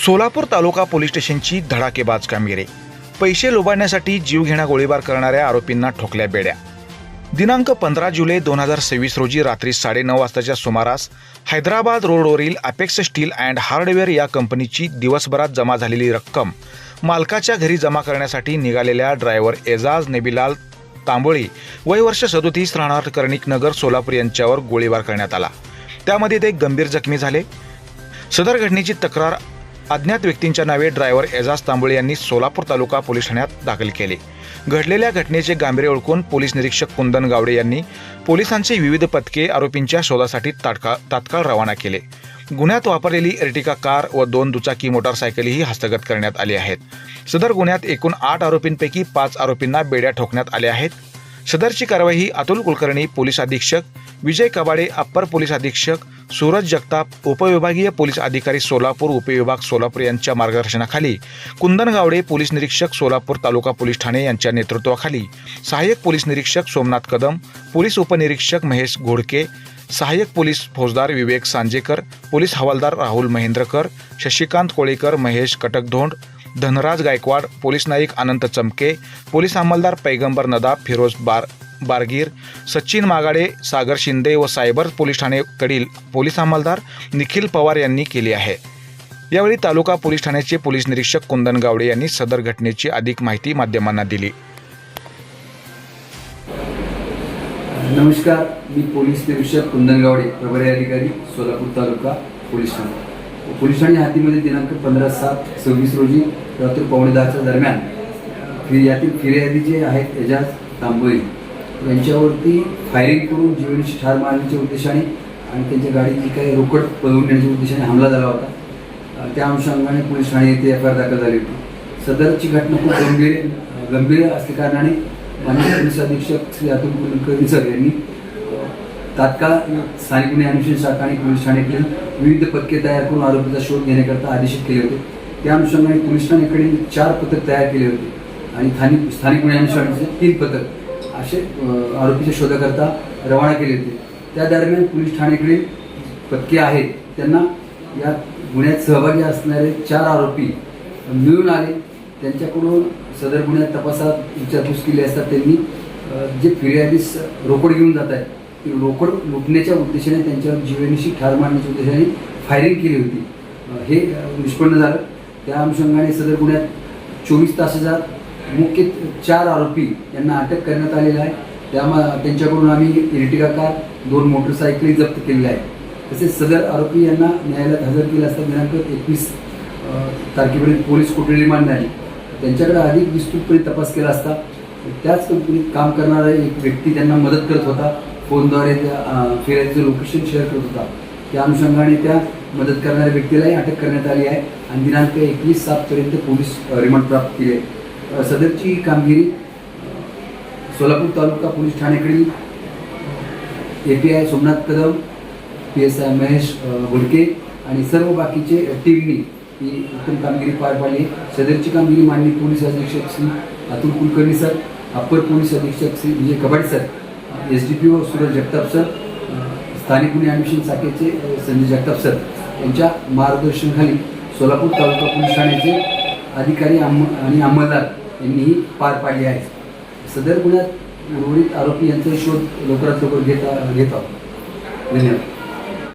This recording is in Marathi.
सोलापूर तालुका पोलीस स्टेशनची धडाकेबाज कामगिरी. पैसे लोबाडण्यासाठी जीवघेणा गोळीबार करणाऱ्या आरोपींना ठोकल्या बेड्या. दिनांक 15 जुलै 2026 रोजी रात्री 9:30 वाजताच्या सुमारास हैदराबाद रोडवरील अपेक्स स्टील अँड हार्डवेअर या कंपनीची दिवसभरात जमा झालेली रक्कम मालकाच्या घरी जमा करण्यासाठी निघालेल्या ड्रायव्हर एजाज नेबिलाल तांबोळी वय वर्ष 37 राहणार कर्णिक नगर सोलापूर यांच्यावर गोळीबार करण्यात आला. त्यामध्ये ते गंभीर जखमी झाले. सदर घटनेची तक्रार अज्ञात व्यक्तींच्या नावे ड्रायव्हर एजाज तांबोळी यांनी सोलापूर तालुका पोलीस ठाण्यात दाखल केली. घडलेल्या घटनेचे गांभीर्य ओळखून पोलीस निरीक्षक कुंदन गावडे यांनी पोलिसांचे विविध पथके आरोपींच्या शोधासाठी तात्काळ रवाना केले. गुन्ह्यात वापरलेली एर्टिगा कार व 2 दुचाकी मोटारसायकलही हस्तगत करण्यात आली आहेत. सदर गुन्ह्यात एकूण 8 आरोपींपैकी 5 आरोपींना बेड्या ठोकण्यात आल्या आहेत. सदरची कारवाई अतुल कुलकर्णी पोलीस अधीक्षक, विजय कबाडे अप्पर पोलीस अधीक्षक, सूरज जगताप उपविभागीय पोलीस अधिकारी सोलापूर उपविभाग सोलापूर यांच्या मार्गदर्शनाखाली, कुंदन गावडे पोलीस निरीक्षक सोलापूर तालुका पोलीस ठाणे यांच्या नेतृत्वाखाली, सहाय्यक पोलीस निरीक्षक सोमनाथ कदम, पोलीस उपनिरीक्षक महेश घोडके, सहाय्यक पोलीस फौजदार विवेक सांजेकर, पोलीस हवालदार राहुल महेंद्रकर, शशिकांत कोळेकर, महेश कटकधोंड, धनराज गायकवाड, पोलीस नाईक अनंत चमके, पोलीस अंमलदार पैगंबर नदाब, फिरोज बारगीर, सचिन मागाडे, सागर शिंदे व सायबर पोलीस ठाणे कडील पोलीस अंमलदार निखिल पवार यांनी केली आहे. यावेळी तालुका पोलीस ठाण्याचे पोलीस निरीक्षक कुंदन गावडे यांनी सदर घटनेची अधिक माहिती माध्यमांना दिली. नमस्कार, मी पोलीस निरीक्षक कुंदन गावडे, प्रभारी अधिकारी सोलापूर तालुका पोलीस ठाणे. पोलीस ठाणे हातीमध्ये दिनांक 15/7/26 रोजी रात्री 9:15च्या दरम्यान यातील फिर्यादी जे आहेत एजाज तांबोळी यांच्यावरती फायरिंग करून जीवनाची ठार मारण्याच्या उद्देशाने आणि त्यांच्या गाडीची काही रोकड पळवून नेण्याच्या उद्देशाने हमला झाला होता. त्या अनुषंगाने पोलीस ठाणे येथे FIR दाखल झाली होती. सदरची घटना खूप गंभीर असल्याकारणाने माननीय पोलीस अधीक्षक श्री अतुल कुलकर्णी सर यांनी तात्काळ स्थानिक गुन्हे अन्वेषण शाखा आणि पोलीस ठाण्याकडील विविध पथके तयार करून आरोपीचा शोध घेण्याकरता आदेशित केले होते. त्या अनुषंगाने पोलीस ठाण्याकडील 4 पथक तयार केले होते आणि स्थानिक गुन्हे अन्वेषणाचे 3 पथक असे आरोपीच्या शोधाकरता रवाना केले होते. त्या दरम्यान पोलीस ठाण्याकडील पथके आहेत त्यांना या गुन्ह्यात सहभागी असणारे 4 आरोपी मिळून आले. त्यांच्याकडून सदर गुन्ह्यात तपासात विचारपूस केली असता त्यांनी जे फिर्यादीस रोकड घेऊन जात आहेत ती रोकड लुटण्याच्या उद्देशाने त्यांच्यावर जीवनाशी ठार मारण्याच्या उद्देशाने फायरिंग केली होती. हे निष्पन्न झालं. त्या अनुषंगाने सदर गुन्ह्यात 24 तासात मुख्य 4 आरोपी यांना अटक करण्यात आलेला आहे. त्यांच्याकडून आम्ही एर्टिगा कार, 2 मोटरसायकली जप्त केलेल्या आहेत. तसेच सदर आरोपी यांना न्यायालयात हजर केलं असता दिनांक 21 तारखेपर्यंत पोलीस कोठडी रिमांड झाली. त्यांच्याकडे अधिक विस्तृतपणे तपास केला असता त्याच कंपनीत काम करणारा एक व्यक्ती त्यांना मदत करत होता. फोनद्वारे त्या फिर्यादीचं लोकेशन शेअर करत होता. त्या अनुषंगाने त्या मदत करणाऱ्या व्यक्तीलाही अटक करण्यात आली आहे आणि दिनांक 21/7 पोलीस रिमांड प्राप्त केले. सदरची कामगिरी सोलापूर तालुका पोलीस ठाण्याकडील API सोमनाथ कदम, PSI महेश घोडके आणि सर्व बाकीचे टीमनी ही उत्तम कामगिरी पार पाडली. सदरची कामगिरी माननीय पोलीस अधीक्षक Shri Atul Kulkarni sir, upper police अधीक्षक Shri Vijay Kabade sir, SDPO Suraj Jagtap sir, स्थानिक गुन्हे अन्वेषण शाखेचे संजय जगताप सर यांच्या मार्गदर्शनाखाली सोलापूर तालुका पोलीस ठाण्याचे अधिकारी आणि अंमलदार यांनीही पार पाडली आहे. सदर गुन्ह्यात उर्वरित आरोपी यांचा शोध लवकरात लवकर घेत आहोत. धन्यवाद.